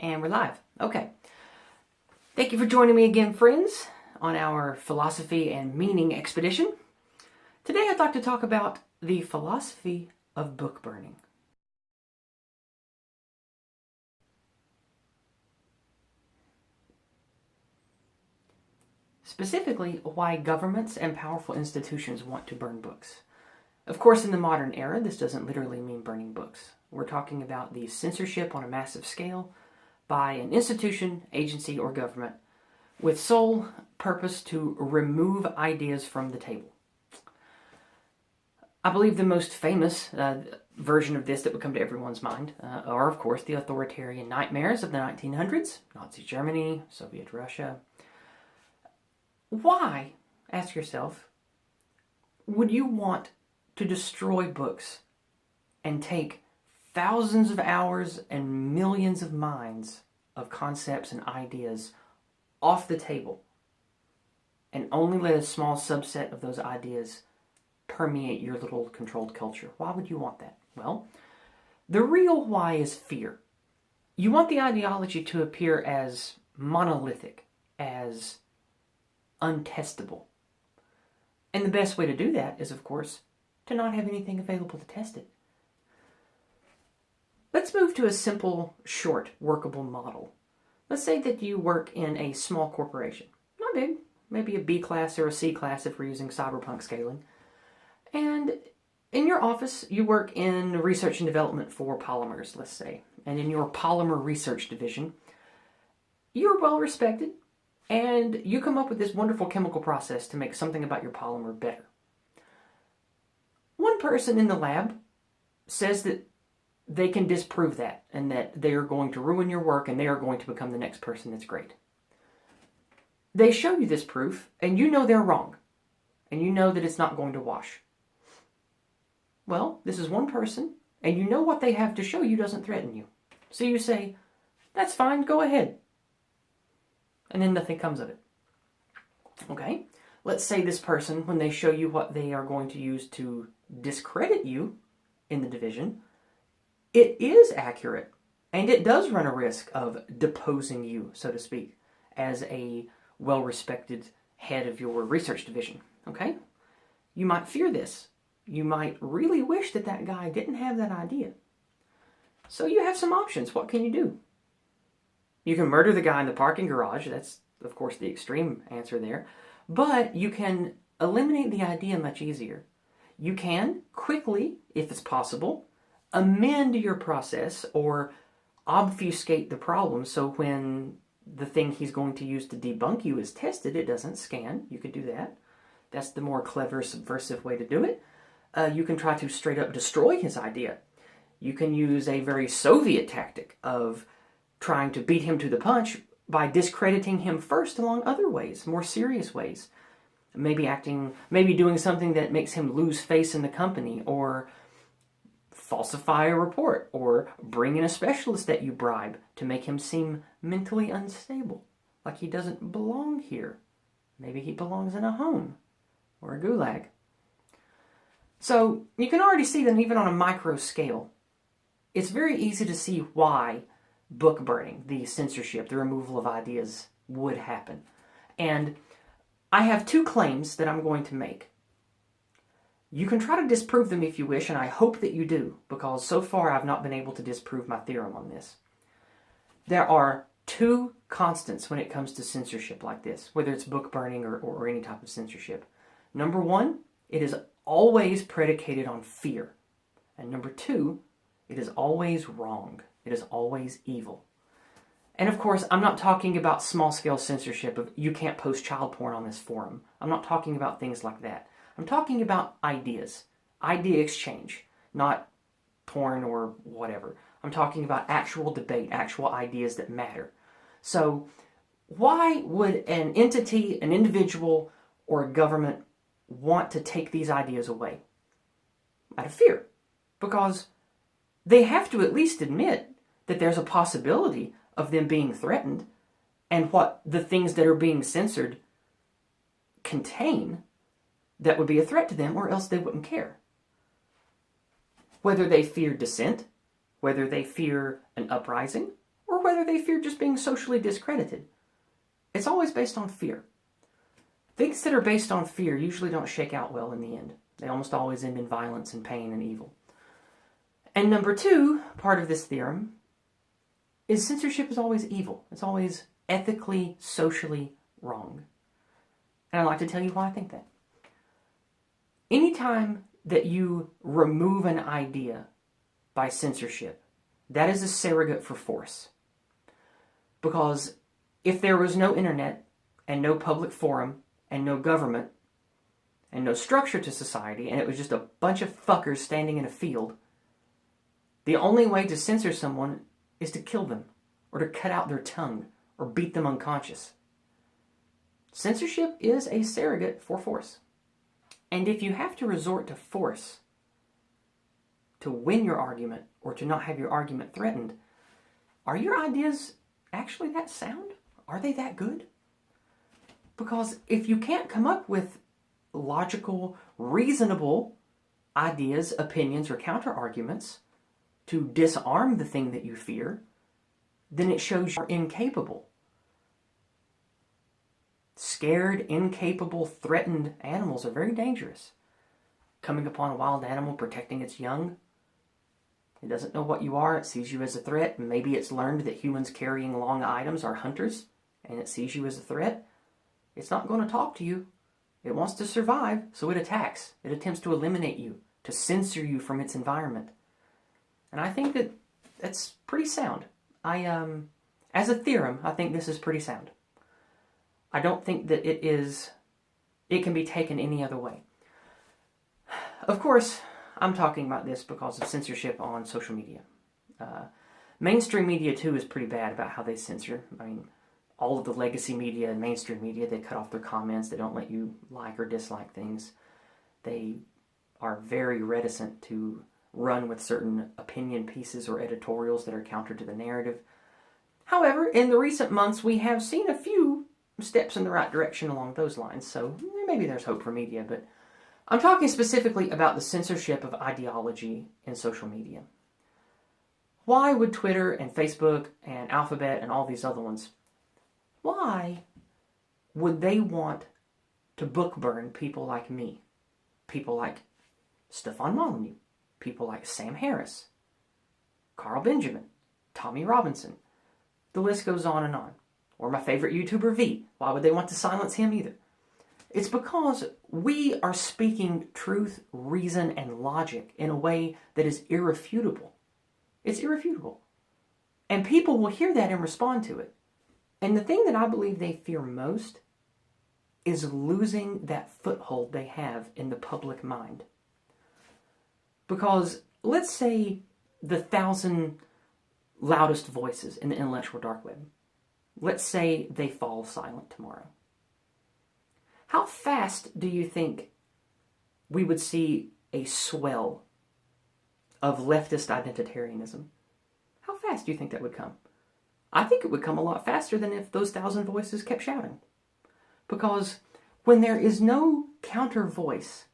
And we're live. Okay. Thank you for joining me again, friends, on our philosophy and meaning expedition. Today I'd like to talk about the philosophy of book burning. Specifically, why governments and powerful institutions want to burn books. Of course, in the modern era, this doesn't literally mean burning books. We're talking about the censorship on a massive scale by an institution, agency, or government with sole purpose to remove ideas from the table. I believe the most famous version of this that would come to everyone's mind are, of course, the authoritarian nightmares of the 1900s, Nazi Germany, Soviet Russia. Why, ask yourself, would you want to destroy books and take thousands of hours and millions of minds of concepts and ideas off the table and only let a small subset of those ideas permeate your little controlled culture? Why would you want that? Well, the real why is fear. You want the ideology to appear as monolithic, as untestable. And the best way to do that is, of course, to not have anything available to test it. Let's move to a simple, short, workable model. Let's say that you work in a small corporation. Not big, maybe a B class or a C class if we're using cyberpunk scaling. And in your office, you work in research and development for polymers, let's say. And in your polymer research division, you're well respected, and you come up with this wonderful chemical process to make something about your polymer better. One person in the lab says that they can disprove that and that they are going to ruin your work and they are going to become the next person that's great. They show you this proof and you know they're wrong and you know that it's not going to wash. Well, this is one person and you know what they have to show you doesn't threaten you. So you say, that's fine, go ahead. And then nothing comes of it. Okay, let's say this person, when they show you what they are going to use to discredit you in the division, it is accurate, and it does run a risk of deposing you, so to speak, as a well-respected head of your research division, okay? You might fear this. You might really wish that that guy didn't have that idea. So you have some options. What can you do? You can murder the guy in the parking garage. That's, of course, the extreme answer there. But you can eliminate the idea much easier. You can quickly, if it's possible, amend your process or obfuscate the problem so when the thing he's going to use to debunk you is tested, it doesn't scan. You could do that. That's the more clever, subversive way to do it. You can try to straight up destroy his idea. You can use a very Soviet tactic of trying to beat him to the punch by discrediting him first along other ways, more serious ways. Maybe doing something that makes him lose face in the company, or falsify a report, or bring in a specialist that you bribe to make him seem mentally unstable, like he doesn't belong here. Maybe he belongs in a home or a gulag. So you can already see that even on a micro scale, it's very easy to see why book burning, the censorship, the removal of ideas would happen. And I have two claims that I'm going to make. You can try to disprove them if you wish, and I hope that you do, because so far I've not been able to disprove my theorem on this. There are two constants when it comes to censorship like this, whether it's book burning or any type of censorship. Number one, it is always predicated on fear. And number two, it is always wrong. It is always evil. And of course, I'm not talking about small-scale censorship of you can't post child porn on this forum. I'm not talking about things like that. I'm talking about ideas, idea exchange, not porn or whatever. I'm talking about actual debate, actual ideas that matter. So why would an entity, an individual, or a government want to take these ideas away? Out of fear. Because they have to at least admit that there's a possibility of them being threatened and what the things that are being censored contain that would be a threat to them, or else they wouldn't care. Whether they fear dissent, whether they fear an uprising, or whether whether they fear just being socially discredited. It's always based on fear. Things that are based on fear usually don't shake out well in the end. They almost always end in violence and pain and evil. And number two, part of this theorem, is censorship is always evil. It's always ethically, socially wrong. And I'd like to tell you why I think that. Anytime that you remove an idea by censorship, that is a surrogate for force. Because if there was no internet and no public forum and no government and no structure to society and it was just a bunch of fuckers standing in a field, the only way to censor someone is to kill them or to cut out their tongue or beat them unconscious. Censorship is a surrogate for force. And if you have to resort to force to win your argument or to not have your argument threatened, are your ideas actually that sound? Are they that good? Because if you can't come up with logical, reasonable ideas, opinions, or counter-arguments to disarm the thing that you fear, then it shows you're incapable. Scared, incapable, threatened animals are very dangerous. Coming upon a wild animal protecting its young, it doesn't know what you are, it sees you as a threat, and maybe it's learned that humans carrying long items are hunters, and it sees you as a threat. It's not going to talk to you. It wants to survive, so it attacks. It attempts to eliminate you, to censor you from its environment. And I think that that's pretty sound. As a theorem, I think this is pretty sound. I don't think that it can be taken any other way. Of course, I'm talking about this because of censorship on social media. Mainstream media, too, is pretty bad about how they censor. I mean, all of the legacy media and mainstream media, they cut off their comments. They don't let you like or dislike things. They are very reticent to run with certain opinion pieces or editorials that are counter to the narrative. However, in the recent months, we have seen a few steps in the right direction along those lines, so maybe there's hope for media, but I'm talking specifically about the censorship of ideology in social media. Why would Twitter and Facebook and Alphabet and all these other ones, why would they want to book burn people like me? People like Stefan Molyneux, people like Sam Harris, Carl Benjamin, Tommy Robinson. The list goes on and on. Or my favorite YouTuber, V. Why would they want to silence him either? It's because we are speaking truth, reason, and logic in a way that is irrefutable. It's irrefutable. And people will hear that and respond to it. And the thing that I believe they fear most is losing that foothold they have in the public mind. Because let's say the 1,000 loudest voices in the intellectual dark web, let's say they fall silent tomorrow. How fast do you think we would see a swell of leftist identitarianism? How fast do you think that would come? I think it would come a lot faster than if those 1,000 voices kept shouting. Because when there is no counter voice,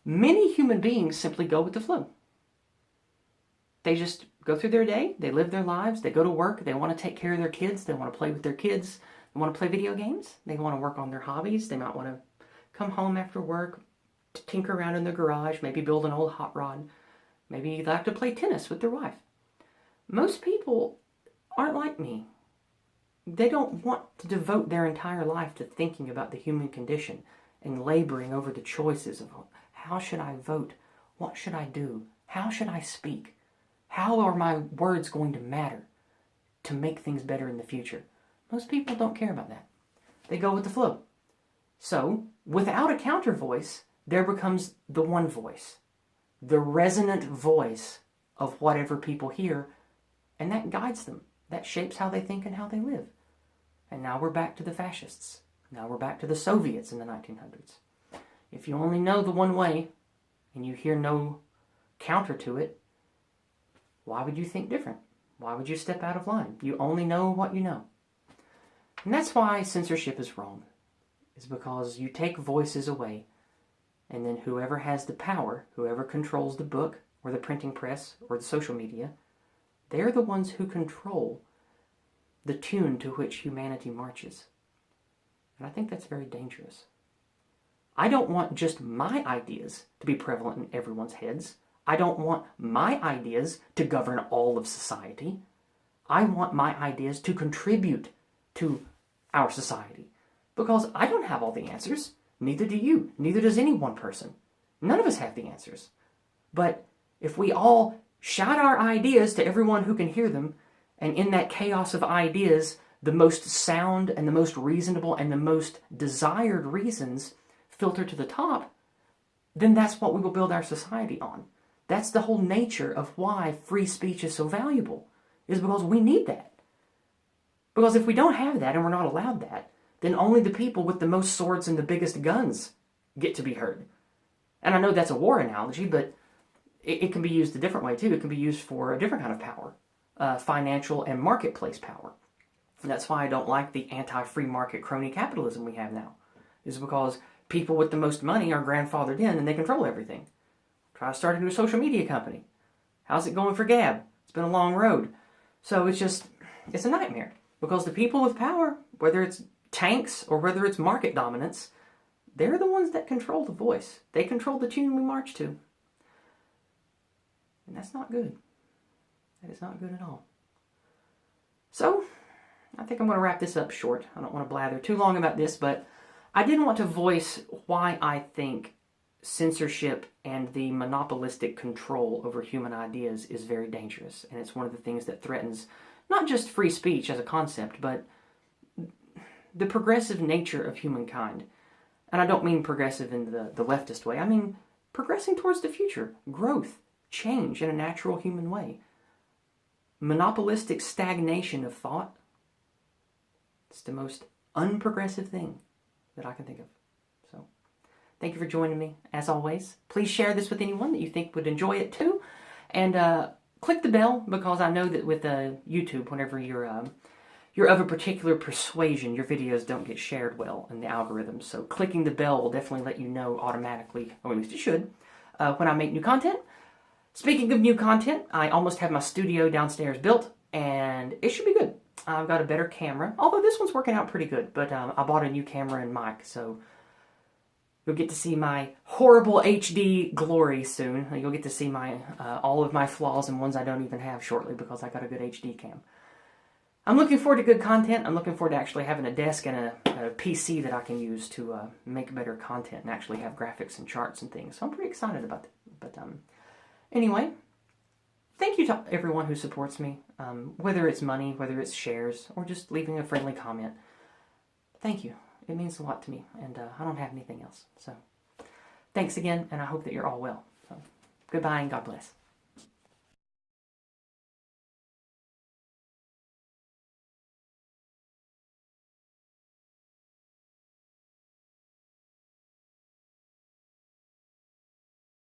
many human beings simply go with the flow. They just go through their day, they live their lives, they go to work, they want to take care of their kids, they want to play with their kids, they want to play video games, they want to work on their hobbies, they might want to come home after work, tinker around in their garage, maybe build an old hot rod, maybe they like to play tennis with their wife. Most people aren't like me. They don't want to devote their entire life to thinking about the human condition and laboring over the choices of how should I vote, what should I do, how should I speak. How are my words going to matter to make things better in the future? Most people don't care about that. They go with the flow. So, without a counter voice, there becomes the one voice. The resonant voice of whatever people hear, and that guides them. That shapes how they think and how they live. And now we're back to the fascists. Now we're back to the Soviets in the 1900s. If you only know the one way, and you hear no counter to it, why would you think different? Why would you step out of line? You only know what you know. And that's why censorship is wrong. It's because you take voices away, and then whoever has the power, whoever controls the book, or the printing press, or the social media, they're the ones who control the tune to which humanity marches. And I think that's very dangerous. I don't want just my ideas to be prevalent in everyone's heads. I don't want my ideas to govern all of society. I want my ideas to contribute to our society. Because I don't have all the answers. Neither do you. Neither does any one person. None of us have the answers. But if we all shout our ideas to everyone who can hear them, and in that chaos of ideas, the most sound and the most reasonable and the most desired reasons filter to the top, then that's what we will build our society on. That's the whole nature of why free speech is so valuable, is because we need that. Because if we don't have that and we're not allowed that, then only the people with the most swords and the biggest guns get to be heard. And I know that's a war analogy, but it can be used a different way too. It can be used for a different kind of power, financial and marketplace power. And that's why I don't like the anti-free market crony capitalism we have now, is because people with the most money are grandfathered in and they control everything. Try to start a new social media company. How's it going for Gab? It's been a long road. So it's a nightmare. Because the people with power, whether it's tanks or whether it's market dominance, they're the ones that control the voice. They control the tune we march to. And that's not good. That is not good at all. So, I think I'm going to wrap this up short. I don't want to blather too long about this, but I did want to voice why I think censorship and the monopolistic control over human ideas is very dangerous. And it's one of the things that threatens not just free speech as a concept, but the progressive nature of humankind. And I don't mean progressive in the leftist way. I mean progressing towards the future, growth, change in a natural human way. Monopolistic stagnation of thought, it's the most unprogressive thing that I can think of. So, thank you for joining me, as always. Please share this with anyone that you think would enjoy it too. And click the bell, because I know that with YouTube, whenever you're of a particular persuasion, your videos don't get shared well in the algorithm. So clicking the bell will definitely let you know automatically, or at least it should, when I make new content. Speaking of new content, I almost have my studio downstairs built, and it should be good. I've got a better camera, although this one's working out pretty good, but I bought a new camera and mic, so you'll get to see my horrible HD glory soon. You'll get to see my all of my flaws and ones I don't even have shortly, because I got a good HD cam. I'm looking forward to good content. I'm looking forward to actually having a desk and a PC that I can use to make better content and actually have graphics and charts and things. So I'm pretty excited about that. But anyway, thank you to everyone who supports me, whether it's money, whether it's shares, or just leaving a friendly comment. Thank you. It means a lot to me, and I don't have anything else. So thanks again, and I hope that you're all well. So, goodbye and God bless.